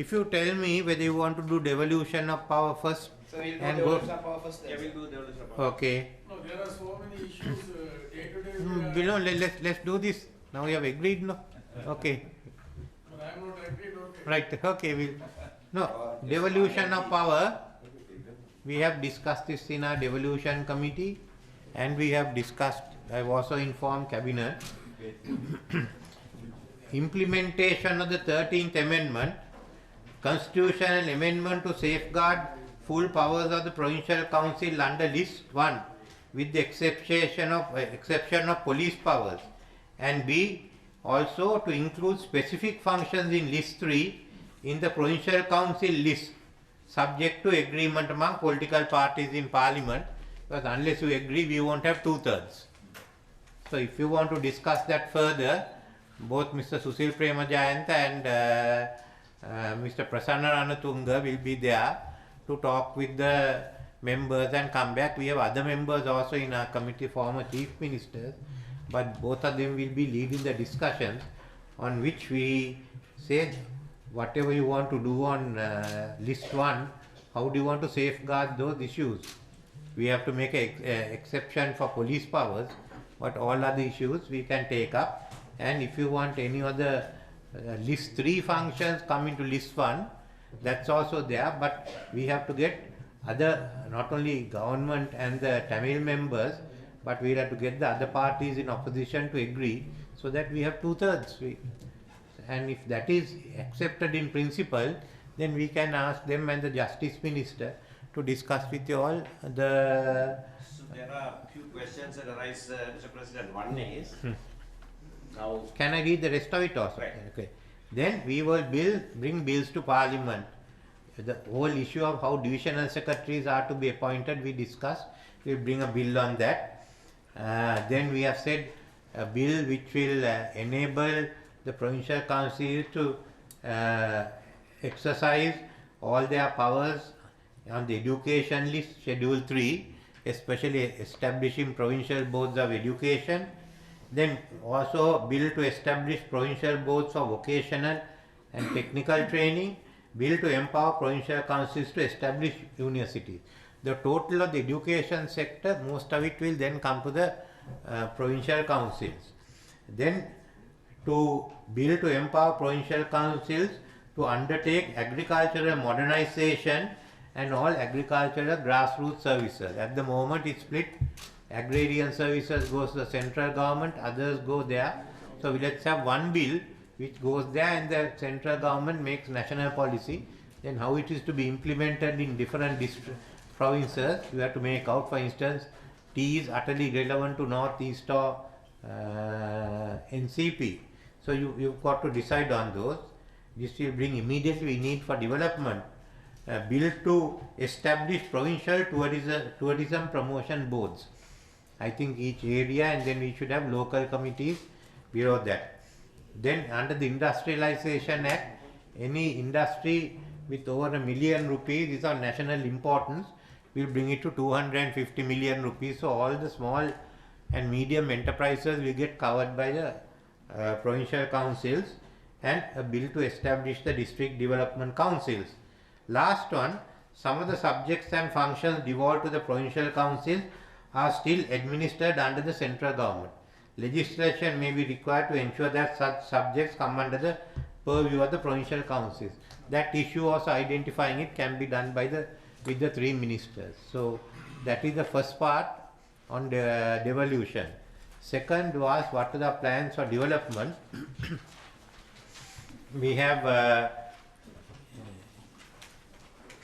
if you tell me whether you want to do devolution of power first. So we'll do and devolution of power first then. Yeah, we'll do devolution of power. Okay. No, there are so many issues day to day. Let's do this. Now we have agreed, no? Okay. But I am not agreed, okay. Right, okay, devolution of power. We have discussed this in our devolution committee, and we have discussed, I have also informed cabinet. Implementation of the 13th amendment, constitutional amendment to safeguard full powers of the provincial council under list 1 with the exception of police powers, and B, also to include specific functions in list 3 in the provincial council list, subject to agreement among political parties in parliament, because unless you agree we won't have 2/3. So if you want to discuss that further, both Mr. Susil Premajayantha and Mr. Prasanna Ranatunga will be there to talk with the members and come back. We have other members also in our committee, former chief ministers, but both of them will be leading the discussions on which we say whatever you want to do on list 1, how do you want to safeguard those issues? We have to make an exception for police powers, but all other issues we can take up. And if you want any other list 3 functions come into list 1, that's also there, but we have to get other, not only government and the Tamil members, but we have to get the other parties in opposition to agree, so that we have 2/3. And if that is accepted in principle, then we can ask them and the Justice Minister to discuss with you all the... So there are a few questions that arise, Mr. President. One is, now... Can I read the rest of it also? Right. Okay. Then we will bring bills to Parliament. The whole issue of how divisional secretaries are to be appointed, we discussed. We will bring a bill on that. Then we have said a bill which will enable the provincial council to exercise all their powers on the education list, Schedule 3, especially establishing provincial boards of education. Then also bill to establish provincial boards for vocational and technical training, bill to empower provincial councils to establish universities. The total of the education sector, most of it will then come to the provincial councils. Then to bill to empower provincial councils to undertake agricultural modernization and all agricultural grassroots services. At the moment it's split. Agrarian services goes to the central government, others go there. So let's have one bill which goes there and the central government makes national policy. Then how it is to be implemented in different provinces, you have to make out. For instance, tea is utterly relevant to Northeast or NCP. So you've got to decide on those. This will bring immediately need for development. Bill to establish provincial tourism promotion boards. I think each area, and then we should have local committees below that. Then under the Industrialization Act, any industry with over ₹1 million is of national importance, we'll bring it to 250 million rupees. So all the small and medium enterprises will get covered by the provincial councils, and a bill to establish the district development councils. Last one, some of the subjects and functions devolved to the provincial councils are still administered under the central government. Legislation may be required to ensure that such subjects come under the purview of the provincial councils. That issue, also identifying it, can be done by with the 3 ministers. So that is the first part on the devolution. Second was what are the plans for development. We have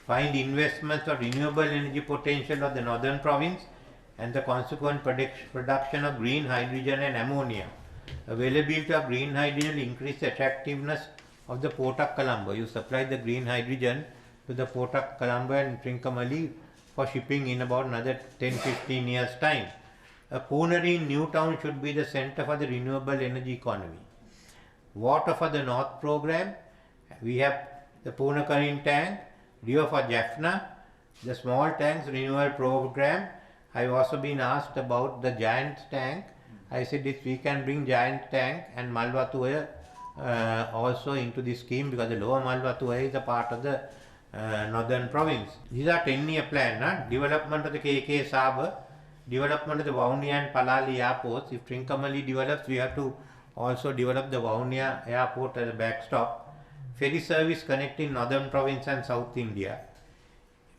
find investments for renewable energy potential of the northern province and the consequent production of green hydrogen and ammonia. Availability of green hydrogen will increase the attractiveness of the Port of Colombo. You supply the green hydrogen to the Port of Colombo and Trincomalee for shipping in about another 10-15 years time. A Poonery in Newtown should be the center for the renewable energy economy. Water for the North program, we have the Poonakarin tank, Rio for Jaffna, the small tanks renewal program. I've also been asked about the giant tank. I said if we can bring giant tank and Malwa to a also into this scheme because the Lower Malwatuwa is a part of the northern province. These are 10-year plan, development of the KK Harbour, development of the Vaunia and Palali airports. If Trincomalee develops, we have to also develop the Vaunia airport as a backstop. Ferry service connecting northern province and South India.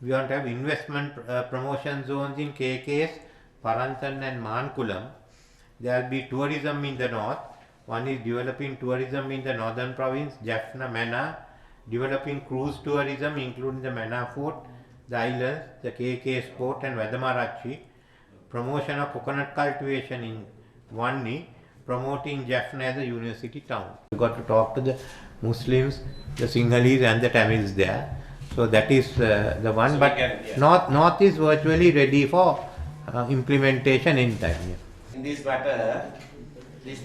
We want to have investment promotion zones in KKS, Parantan and Mankulam. There will be tourism in the north. One is developing tourism in the northern province, Jaffna, Mannar, developing cruise tourism including the Mannar Fort, the islands, the KKS port and Vadamarachi, promotion of coconut cultivation in Vanni, promoting Jaffna as a university town. We got to talk to the Muslims, the Sinhalese and the Tamils there. So that is the one, So but north is virtually ready for implementation in time. Yeah. In this matter, this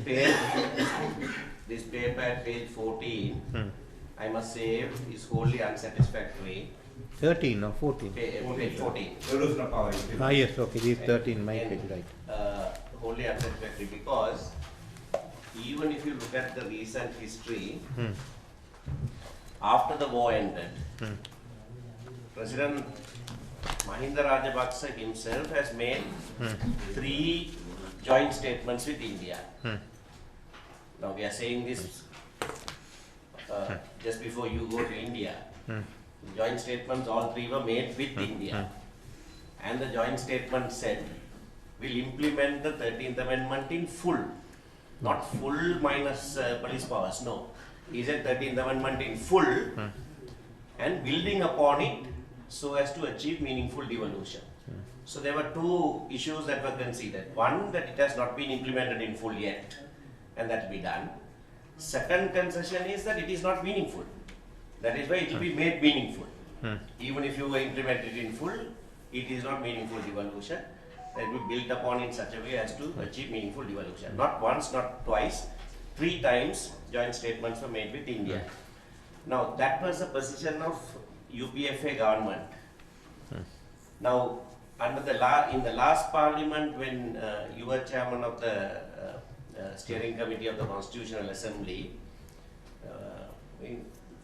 paper at page 14, I must say, is wholly unsatisfactory. 13 or 14? Page 14. Yes, okay, this is 13, my page, right. Wholly unsatisfactory because even if you look at the recent history, after the war ended, President Mahinda Rajapaksa himself has made 3 joint statements with India. Now we are saying this just before you go to India. Joint statements, all 3 were made with India. And the joint statement said, we'll implement the 13th Amendment in full. Not full minus police powers, no. He said 13th Amendment in full and building upon it so as to achieve meaningful devolution. So there were 2 issues that were considered. One, that it has not been implemented in full yet, and that will be done. Second concession is that it is not meaningful. That is why it will be made meaningful. Even if you implement it in full, it is not meaningful devolution. That will be built upon in such a way as to achieve meaningful devolution. Not once, not twice, 3 times joint statements were made with India. Now that was the position of UPFA government. Now under the in the last parliament, when you were chairman of the steering committee of the Constitutional Assembly,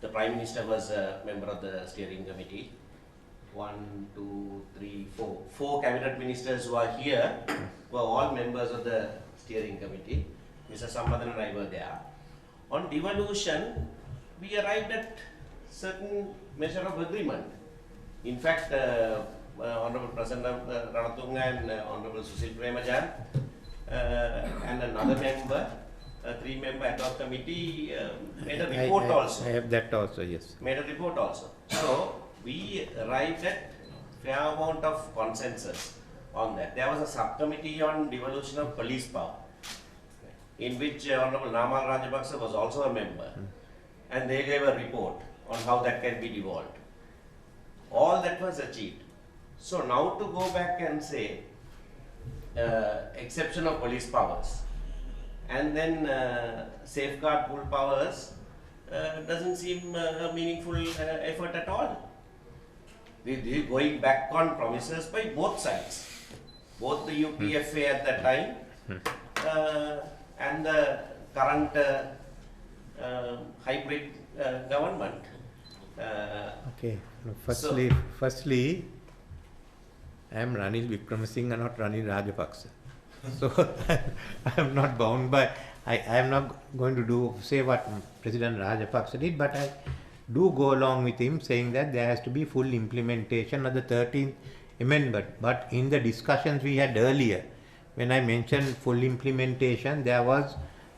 the Prime Minister was a member of the steering committee. 1, 2, 3, 4. 4 cabinet ministers who are here were all members of the steering committee. Mr. Sambhadan and I were there. On devolution, we arrived at certain measure of agreement. In fact, Honorable President Ranatunga and Honorable Susil Premajan and another member, a 3-member ad hoc committee made a report also. I have that also, yes. Made a report also. So we arrived at fair amount of consensus on that. There was a subcommittee on devolution of police power, in which Honorable Namal Rajapaksa was also a member, and they gave a report on how that can be devolved. All that was achieved. So now to go back and say exception of police powers and then safeguard full powers doesn't seem a meaningful effort at all. We're going back on promises by both sides, both the UPFA at that time and the current hybrid government. Okay. Firstly, I am Ranil Wickremesinghe, not Ranil Rajapaksa. So I am not bound by. I am not going to say what President Rajapaksa did, but I do go along with him saying that there has to be full implementation of the 13th Amendment. But in the discussions we had earlier, when I mentioned full implementation, there was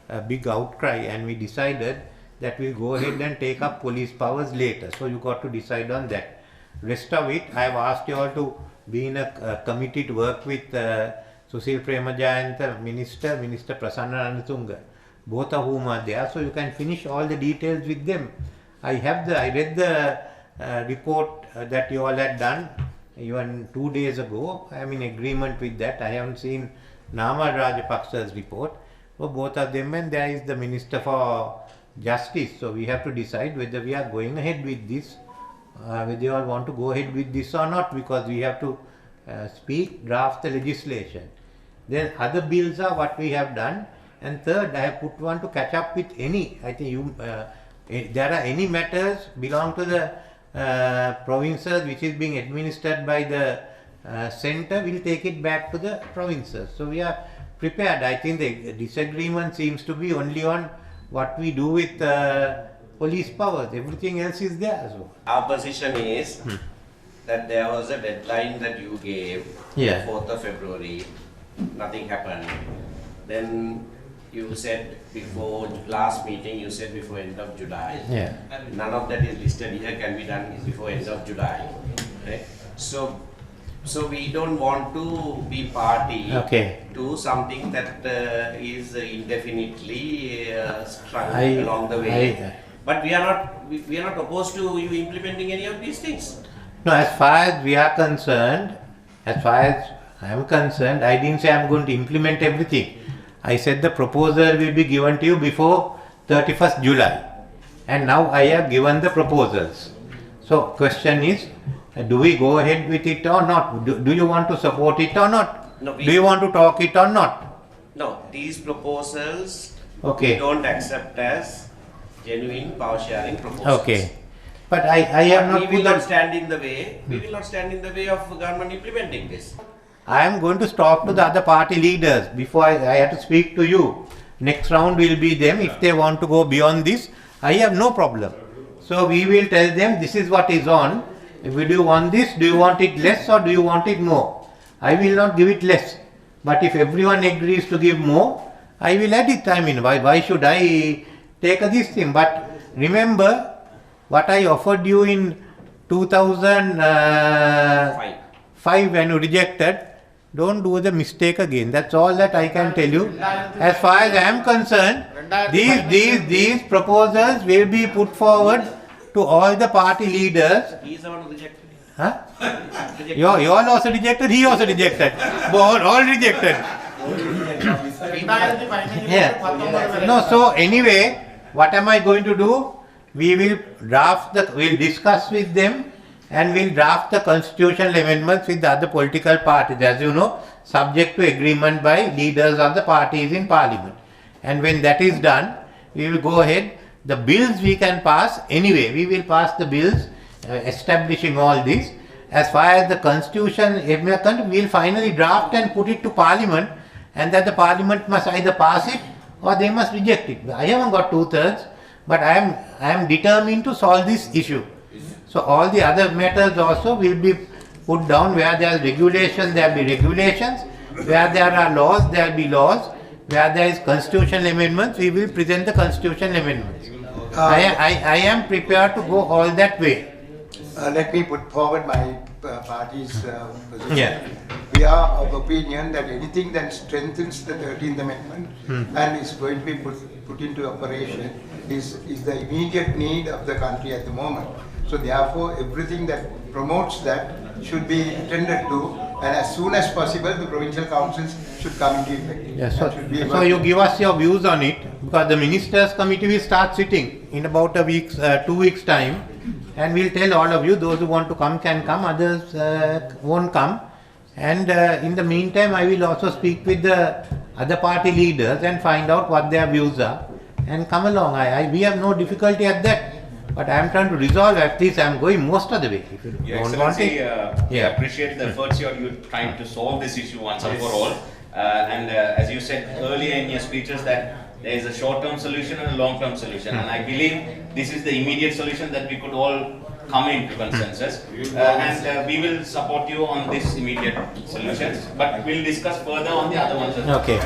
a big outcry, and we decided that we'll go ahead and take up police powers later. So you got to decide on that. Rest of it, I have asked you all to be in a committee to work with Susil Premajan and the Minister Prasanna Ranatunga, both of whom are there, so you can finish all the details with them. I read the report that you all had done even 2 days ago. I am in agreement with that. I haven't seen Namal Rajapaksa's report for both of them, and there is the Minister for Justice. So we have to decide whether we are going ahead with this, whether you all want to go ahead with this or not, because we have to draft the legislation. Then other bills are what we have done. And third, I have put one to catch up with any. I think you, there are any matters belong to the provinces which is being administered by the centre, we'll take it back to the provinces. So we are prepared. I think the disagreement seems to be only on what we do with police powers. Everything else is there. So. Our position is that there was a deadline that you gave, 4th of February, nothing happened. Then you said before last meeting, you said before end of July. Yeah. None of that is listed here, can be done before end of July. Okay? So we don't want to be party to something that is indefinitely strung along the way. But we are not opposed to you implementing any of these things. No, as far as we are concerned, as far as I am concerned, I didn't say I am going to implement everything. I said the proposal will be given to you before 31st July. And now I have given the proposals. So question is, do we go ahead with it or not? Do you want to support it or not? No, do you want to talk it or not? No, these proposals we don't accept as genuine power sharing proposals. Okay. But I have not. We will not stand in the way. We will not stand in the way of government implementing this. I am going to talk to the other party leaders before I have to speak to you. Next round will be them. If they want to go beyond this, I have no problem. So we will tell them this is what is on. If do you want this, do you want it less or do you want it more? I will not give it less. But if everyone agrees to give more, I will add it. I mean, why should I take this thing? But remember what I offered you in 2005 when you rejected. Don't do the mistake again. That's all that I can tell you. As far as I am concerned, these proposals will be put forward to all the party leaders. He is the one who rejected. Huh? You all also rejected, he also rejected. All rejected. Yeah. No, so anyway, what am I going to do? We will we'll discuss with them and we'll draft the constitutional amendments with the other political parties, as you know, subject to agreement by leaders of the parties in parliament. And when that is done, we will go ahead. The bills we can pass anyway. We will pass the bills establishing all this. As far as the constitution, we will finally draft and put it to parliament, and that the parliament must either pass it or they must reject it. I haven't got 2/3, but I am determined to solve this issue. So all the other matters also will be put down. Where there is regulation, there will be regulations. Where there are laws, there will be laws. Where there is constitutional amendments, we will present the constitutional amendments. I am prepared to go all that way. Let me put forward my party's position. Yeah. We are of opinion that anything that strengthens the 13th Amendment and is going to be put into operation is the immediate need of the country at the moment. So therefore, everything that promotes that should be attended to, and as soon as possible, the provincial councils should come into effect. Yes, so you give us your views on it, because the ministers' committee will start sitting in about a week, 2 weeks' time, and we'll tell all of you. Those who want to come can come, others won't come. And in the meantime, I will also speak with the other party leaders and find out what their views are, and come along. We have no difficulty at that. But I am trying to resolve. At least I am going most of the way. If you don't want it, we appreciate the efforts you're trying to solve this issue once and for all. As you said earlier in your speeches, that there is a short-term solution and a long-term solution, and I believe this is the immediate solution that we could all come into consensus. And we will support you on this immediate solutions, but we'll discuss further on the other ones as well. okay.